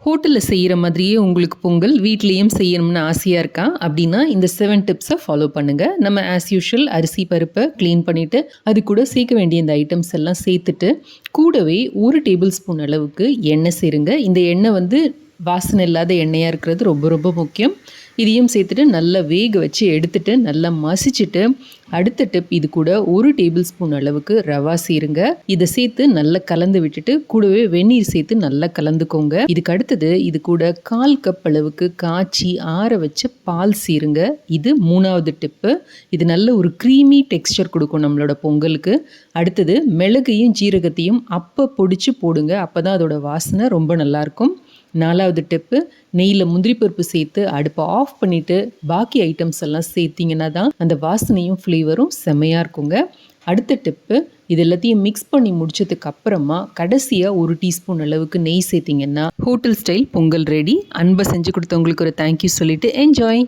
ஹோட்டலில் செய்கிற மாதிரியே உங்களுக்கு பொங்கல் வீட்லேயும் செய்யணும்னு ஆசையாக இருக்கா அப்படின்னா இந்த 7 டிப்ஸை ஃபாலோ பண்ணுங்கள். நம்ம ஆஸ் யூஷுவல் அரிசி பருப்பை க்ளீன் பண்ணிவிட்டு அது கூட சேர்க்க வேண்டிய இந்த ஐட்டம்ஸ் எல்லாம் சேர்த்துட்டு கூடவே 1 டேபிள் ஸ்பூன் அளவுக்கு எண்ணெய் சேருங்க. இந்த எண்ணெய் வாசனை இல்லாத எண்ணெயாக இருக்கிறது ரொம்ப ரொம்ப முக்கியம். இதையும் சேர்த்துட்டு நல்லா வேக வச்சு எடுத்துட்டு நல்லா மசிச்சுட்டு அடுத்த டிப் இது கூட 1 டேபிள் ஸ்பூன் அளவுக்கு ரவா சேருங்க. இதை சேர்த்து நல்லா கலந்து விட்டுட்டு கூடவே வெந்நீர் சேர்த்து நல்லா கலந்துக்கோங்க. இதுக்கு அடுத்தது இது கூட 1/4 கப் அளவுக்கு காய்ச்சி ஆற வச்ச பால் சேருங்க. இது 3வது டிப்பு. இது நல்ல ஒரு க்ரீமி டெக்ஸ்சர் கொடுக்கும் நம்மளோட பொங்கலுக்கு. அடுத்தது மிளகையும் ஜீரகத்தையும் அப்போ பொடிச்சு போடுங்க. அப்போ தான் அதோட வாசனை ரொம்ப நல்லாயிருக்கும். 4வது டிப்பு, நெய்யில் முந்திரி பருப்பு சேர்த்து அடுப்பை ஆஃப் பண்ணிவிட்டு பாக்கி ஐட்டம்ஸ் எல்லாம் சேர்த்திங்கன்னா தான் அந்த வாசனையும் ஃப்ளேவரும் செம்மையாக இருக்குங்க. அடுத்த டிப்பு, இது எல்லாத்தையும் மிக்ஸ் பண்ணி முடிச்சதுக்கு அப்புறமா கடைசியாக 1 டீஸ்பூன் அளவுக்கு நெய் சேர்த்திங்கன்னா ஹோட்டல் ஸ்டைல் பொங்கல் ரெடி. அன்பை செஞ்சு கொடுத்தவங்களுக்கு ஒரு தேங்க்யூ சொல்லிவிட்டு என்ஜாய்.